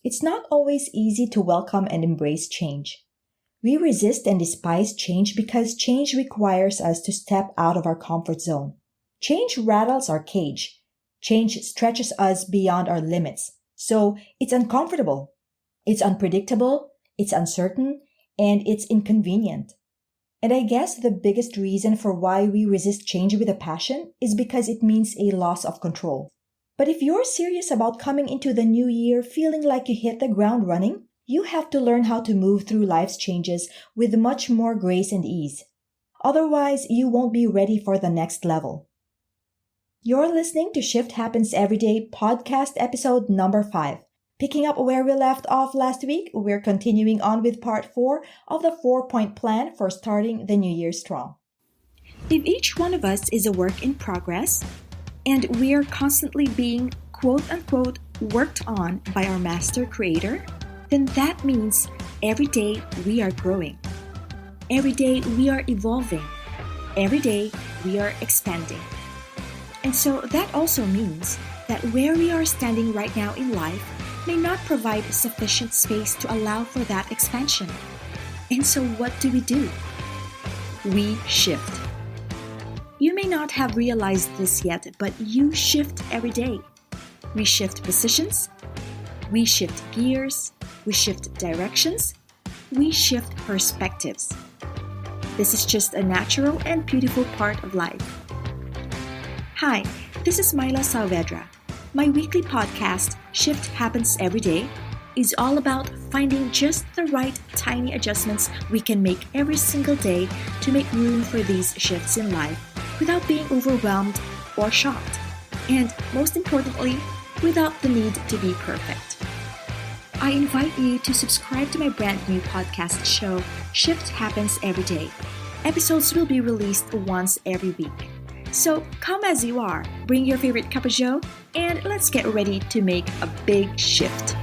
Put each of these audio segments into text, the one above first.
It's not always easy to welcome and embrace change. We resist and despise change because change requires us to step out of our comfort zone. Change rattles our cage. Change stretches us beyond our limits. So it's uncomfortable. It's unpredictable. It's uncertain. And it's inconvenient. And I guess the biggest reason for why we resist change with a passion is because it means a loss of control. But if you're serious about coming into the new year feeling like you hit the ground running, you have to learn how to move through life's changes with much more grace and ease. Otherwise, you won't be ready for the next level. You're listening to Shift Happens Every Day podcast episode number 5. Picking up where we left off last week, we're continuing on with part 4 of the 4-point plan for starting the new year strong. If each one of us is a work in progress, and we're constantly being quote-unquote worked on by our master creator, then that means every day we are growing. Every day we are evolving. Every day we are expanding. And so that also means that where we are standing right now in life may not provide sufficient space to allow for that expansion. And so what do? We shift. You may not have realized this yet, but you shift every day. We shift positions. We shift gears. We shift directions. We shift perspectives. This is just a natural and beautiful part of life. Hi, this is Myla Saavedra. My weekly podcast, Shift Happens Every Day, is all about finding just the right tiny adjustments we can make every single day to make room for these shifts in life without being overwhelmed or shocked, and most importantly, without the need to be perfect. I invite you to subscribe to my brand new podcast show, Shift Happens Every Day. Episodes will be released once every week. So come as you are, bring your favorite cup of joe, and let's get ready to make a big shift.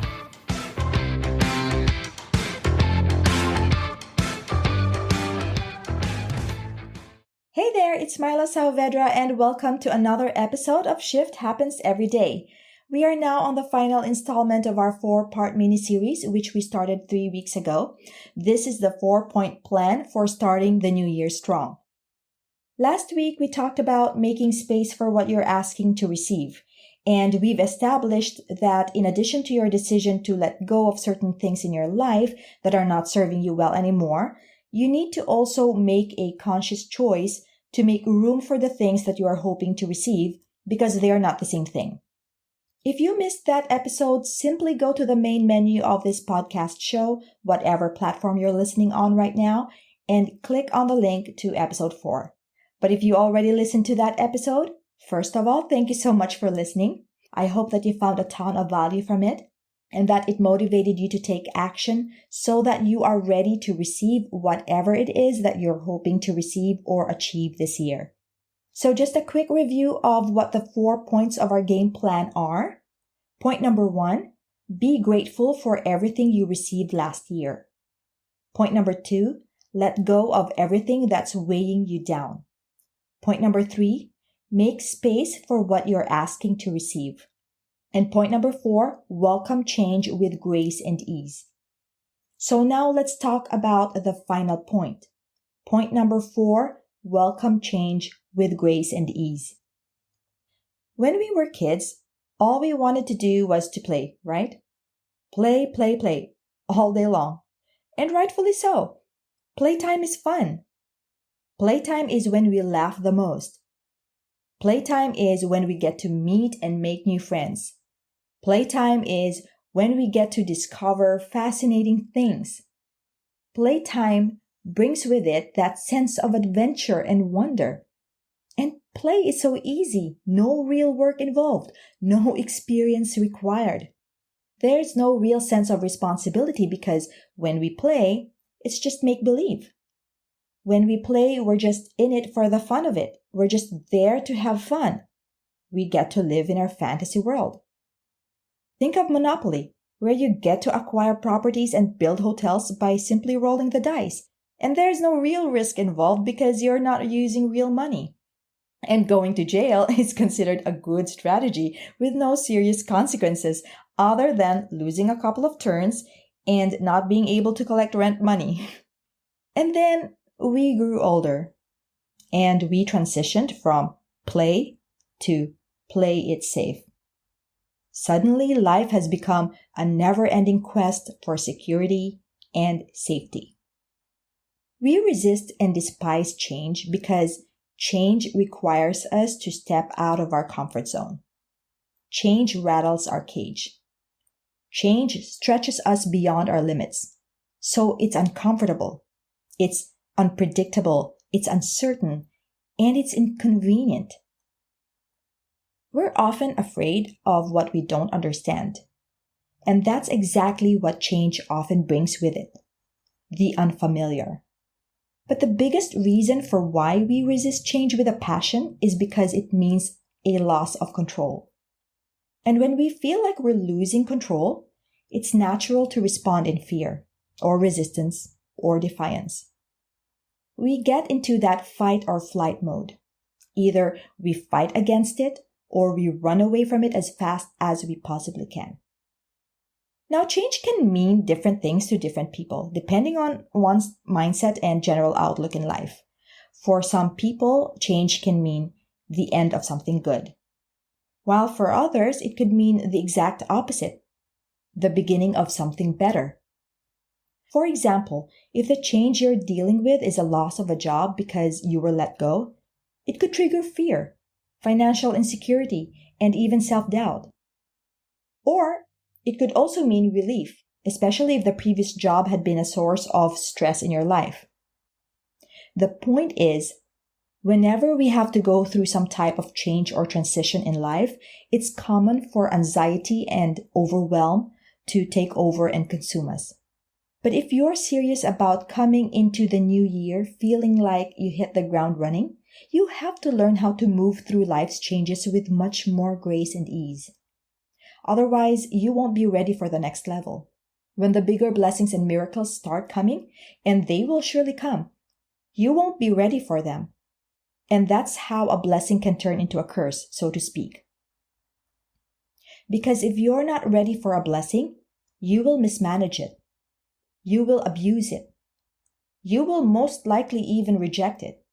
Hey there, it's Myla Saavedra and welcome to another episode of Shift Happens Every Day. We are now on the final installment of our 4-part mini-series, which we started 3 weeks ago. This is the 4-point plan for starting the new year strong. Last week, we talked about making space for what you're asking to receive. And we've established that in addition to your decision to let go of certain things in your life that are not serving you well anymore, you need to also make a conscious choice to make room for the things that you are hoping to receive because they are not the same thing. If you missed that episode, simply go to the main menu of this podcast show, whatever platform you're listening on right now, and click on the link to episode 4. But if you already listened to that episode, first of all, thank you so much for listening. I hope that you found a ton of value from it and that it motivated you to take action so that you are ready to receive whatever it is that you're hoping to receive or achieve this year. So just a quick review of what the 4 points of our game plan are. Point number 1, be grateful for everything you received last year. Point number 2, let go of everything that's weighing you down. Point number 3, make space for what you're asking to receive. And point number 4, welcome change with grace and ease. So now let's talk about the final point. Point number 4, welcome change with grace and ease. When we were kids, all we wanted to do was to play, right? Play, play, play, all day long. And rightfully so. Playtime is fun. Playtime is when we laugh the most. Playtime is when we get to meet and make new friends. Playtime is when we get to discover fascinating things. Playtime brings with it that sense of adventure and wonder. And play is so easy, no real work involved, no experience required. There's no real sense of responsibility because when we play, it's just make-believe. When we play, we're just in it for the fun of it. We're just there to have fun. We get to live in our fantasy world. Think of Monopoly, where you get to acquire properties and build hotels by simply rolling the dice. And there's no real risk involved because you're not using real money. And going to jail is considered a good strategy with no serious consequences other than losing a couple of turns and not being able to collect rent money. And then we grew older and we transitioned from play to play it safe. Suddenly, life has become a never-ending quest for security and safety. We resist and despise change because change requires us to step out of our comfort zone. Change rattles our cage. Change stretches us beyond our limits. So it's uncomfortable, it's unpredictable, it's uncertain, and it's inconvenient. We're often afraid of what we don't understand. And that's exactly what change often brings with it, the unfamiliar. But the biggest reason for why we resist change with a passion is because it means a loss of control. And when we feel like we're losing control, it's natural to respond in fear, or resistance, or defiance. We get into that fight or flight mode. Either we fight against it, or we run away from it as fast as we possibly can. Now, change can mean different things to different people, depending on one's mindset and general outlook in life. For some people, change can mean the end of something good, while for others, it could mean the exact opposite, the beginning of something better. For example, if the change you're dealing with is a loss of a job because you were let go, it could trigger fear, financial insecurity, and even self-doubt. Or it could also mean relief, especially if the previous job had been a source of stress in your life. The point is, whenever we have to go through some type of change or transition in life, it's common for anxiety and overwhelm to take over and consume us. But if you're serious about coming into the new year feeling like you hit the ground running, you have to learn how to move through life's changes with much more grace and ease. Otherwise, you won't be ready for the next level. When the bigger blessings and miracles start coming, and they will surely come, you won't be ready for them. And that's how a blessing can turn into a curse, so to speak. Because if you're not ready for a blessing, you will mismanage it. You will abuse it. You will most likely even reject it.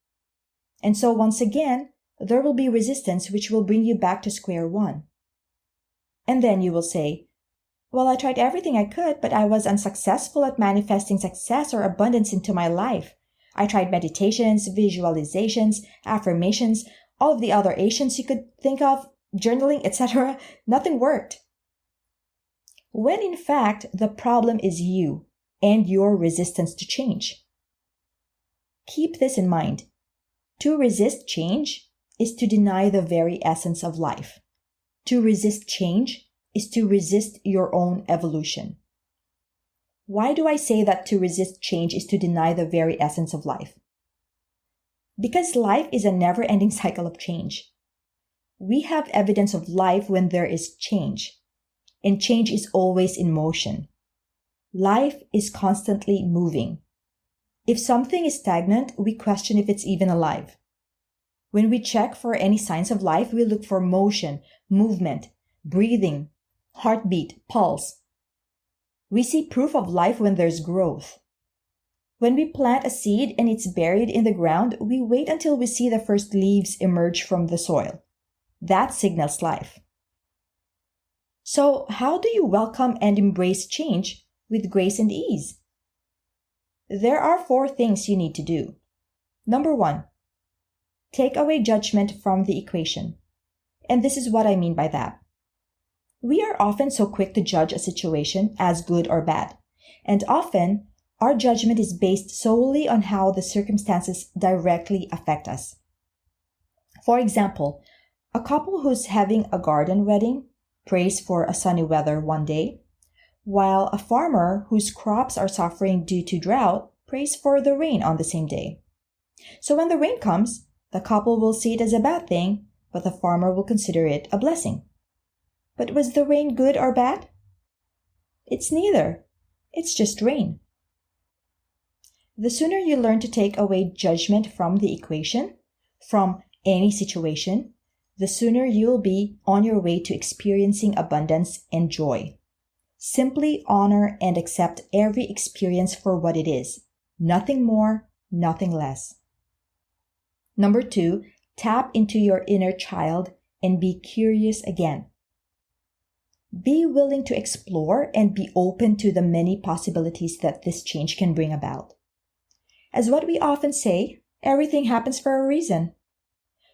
And so once again, there will be resistance which will bring you back to square one. And then you will say, well, I tried everything I could, but I was unsuccessful at manifesting success or abundance into my life. I tried meditations, visualizations, affirmations, all of the other Asians you could think of, journaling, etc. Nothing worked. When in fact, the problem is you and your resistance to change. Keep this in mind. To resist change is to deny the very essence of life. To resist change is to resist your own evolution. Why do I say that to resist change is to deny the very essence of life? Because life is a never-ending cycle of change. We have evidence of life when there is change, and change is always in motion. Life is constantly moving. If something is stagnant, we question if it's even alive. When we check for any signs of life, we look for motion, movement, breathing, heartbeat, pulse. We see proof of life when there's growth. When we plant a seed and it's buried in the ground, we wait until we see the first leaves emerge from the soil. That signals life. So, how do you welcome and embrace change with grace and ease? There are 4 things you need to do. Number 1, take away judgment from the equation. And this is what I mean by that. We are often so quick to judge a situation as good or bad, and often our judgment is based solely on how the circumstances directly affect us. For example, a couple who's having a garden wedding prays for a sunny weather one day, while a farmer whose crops are suffering due to drought prays for the rain on the same day. So when the rain comes, the couple will see it as a bad thing, but the farmer will consider it a blessing. But was the rain good or bad? It's neither. It's just rain. The sooner you learn to take away judgment from the equation, from any situation, the sooner you'll be on your way to experiencing abundance and joy. Simply honor and accept every experience for what it is. Nothing more, nothing less. Number 2, tap into your inner child and be curious again. Be willing to explore and be open to the many possibilities that this change can bring about. As what we often say, everything happens for a reason.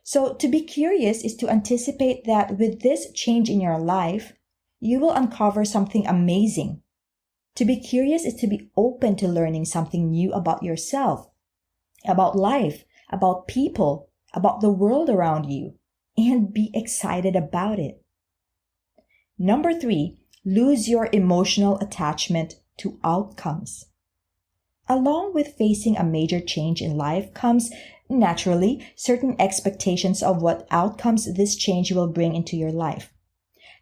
So to be curious is to anticipate that with this change in your life, you will uncover something amazing. To be curious is to be open to learning something new about yourself, about life, about people, about the world around you, and be excited about it. Number 3, lose your emotional attachment to outcomes. Along with facing a major change in life comes, naturally, certain expectations of what outcomes this change will bring into your life.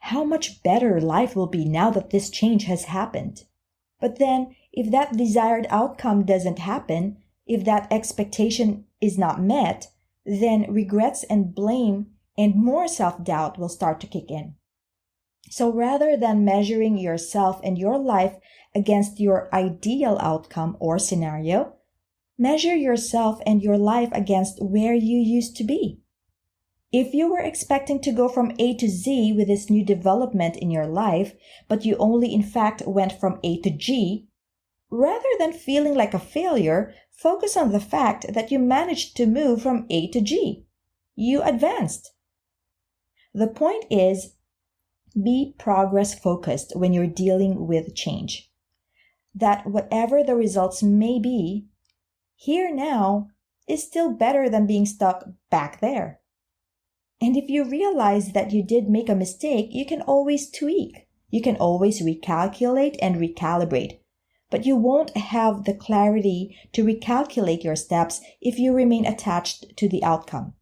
How much better life will be now that this change has happened. But then, if that desired outcome doesn't happen, if that expectation is not met, then regrets and blame and more self-doubt will start to kick in. So rather than measuring yourself and your life against your ideal outcome or scenario, measure yourself and your life against where you used to be. If you were expecting to go from A to Z with this new development in your life, but you only in fact went from A to G, rather than feeling like a failure, focus on the fact that you managed to move from A to G. You advanced. The point is, be progress focused when you're dealing with change. That whatever the results may be, here now is still better than being stuck back there. And if you realize that you did make a mistake, you can always tweak. You can always recalculate and recalibrate. But you won't have the clarity to recalculate your steps if you remain attached to the outcome.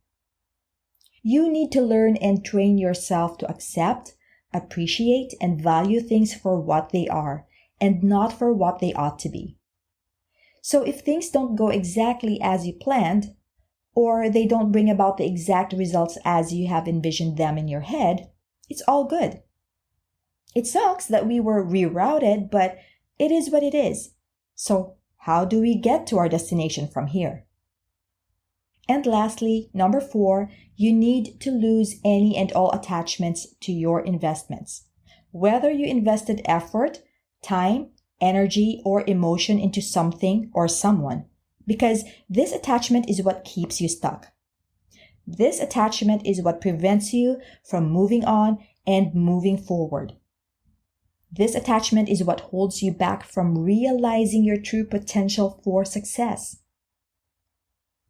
You need to learn and train yourself to accept, appreciate, and value things for what they are, and not for what they ought to be. So if things don't go exactly as you planned, or they don't bring about the exact results as you have envisioned them in your head, it's all good. It sucks that we were rerouted, but it is what it is. So how do we get to our destination from here? And lastly, number 4, you need to lose any and all attachments to your investments. Whether you invested effort, time, energy, or emotion into something or someone, because this attachment is what keeps you stuck. This attachment is what prevents you from moving on and moving forward. This attachment is what holds you back from realizing your true potential for success.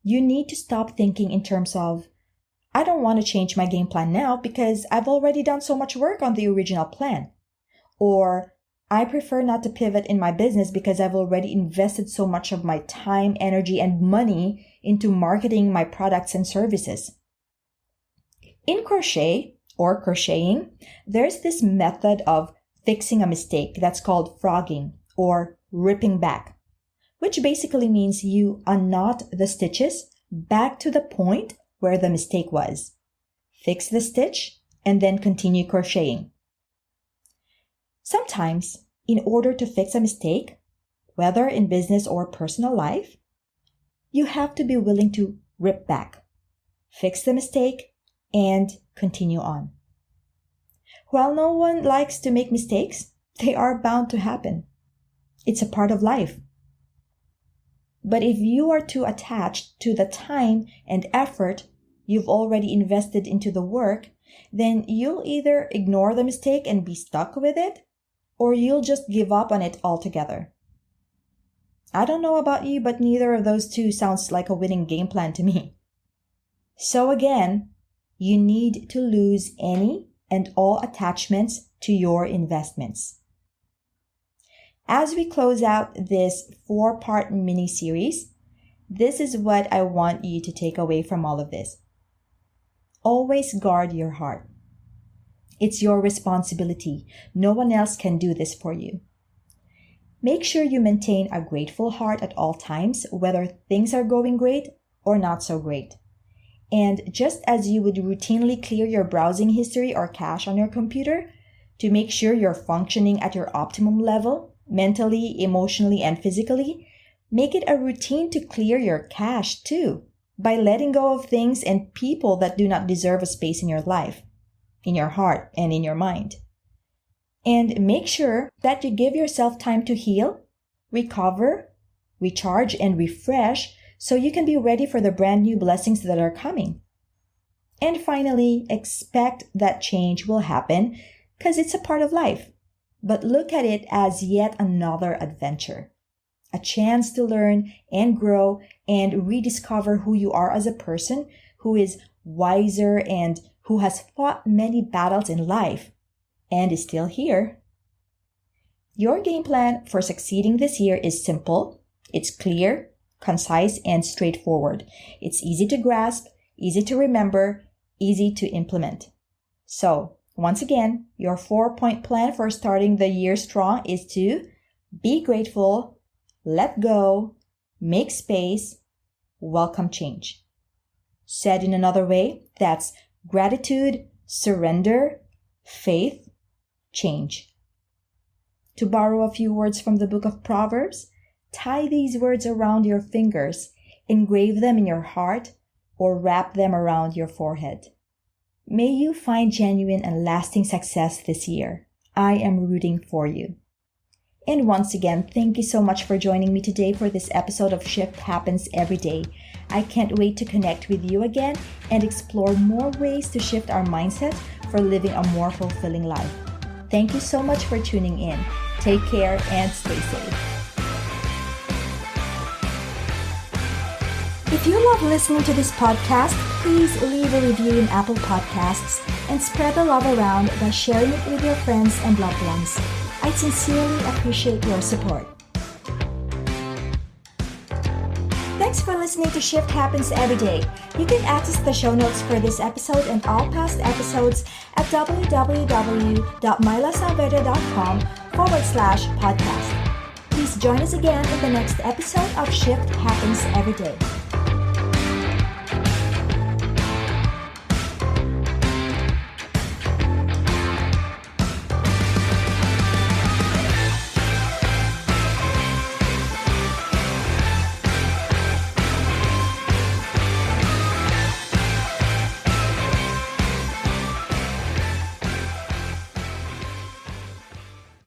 You need to stop thinking in terms of, I don't want to change my game plan now because I've already done so much work on the original plan. Or, I prefer not to pivot in my business because I've already invested so much of my time, energy, and money into marketing my products and services. In crochet or crocheting, there's this method of fixing a mistake that's called frogging or ripping back, which basically means you unknot the stitches back to the point where the mistake was. Fix the stitch and then continue crocheting. Sometimes, in order to fix a mistake, whether in business or personal life, you have to be willing to rip back, fix the mistake, and continue on. While no one likes to make mistakes, they are bound to happen. It's a part of life. But if you are too attached to the time and effort you've already invested into the work, then you'll either ignore the mistake and be stuck with it, or you'll just give up on it altogether. I don't know about you, but neither of those two sounds like a winning game plan to me. So again, you need to lose any and all attachments to your investments. As we close out this 4-part mini-series, this is what I want you to take away from all of this. Always guard your heart. It's your responsibility. No one else can do this for you. Make sure you maintain a grateful heart at all times, whether things are going great or not so great. And just as you would routinely clear your browsing history or cache on your computer to make sure you're functioning at your optimum level, mentally, emotionally, and physically, make it a routine to clear your cache too, by letting go of things and people that do not deserve a space in your life, in your heart, and in your mind. And make sure that you give yourself time to heal, recover, recharge, and refresh so you can be ready for the brand new blessings that are coming. And finally, expect that change will happen because it's a part of life. But look at it as yet another adventure. A chance to learn and grow and rediscover who you are as a person who is wiser and who has fought many battles in life and is still here. Your game plan for succeeding this year is simple, it's clear, concise, and straightforward. It's easy to grasp, easy to remember, easy to implement. So, once again, your 4-point plan for starting the year strong is to be grateful, let go, make space, welcome change. Said in another way, that's gratitude, surrender, faith, change. To borrow a few words from the book of Proverbs, tie these words around your fingers, engrave them in your heart, or wrap them around your forehead. May you find genuine and lasting success this year. I am rooting for you. And once again, thank you so much for joining me today for this episode of Shift Happens Every Day. I can't wait to connect with you again and explore more ways to shift our mindset for living a more fulfilling life. Thank you so much for tuning in. Take care and stay safe. If you love listening to this podcast, please leave a review in Apple Podcasts and spread the love around by sharing it with your friends and loved ones. I sincerely appreciate your support. Thanks for listening to Shift Happens Every Day. You can access the show notes for this episode and all past episodes at www.mylasaveda.com/podcast. Please join us again in the next episode of Shift Happens Every Day.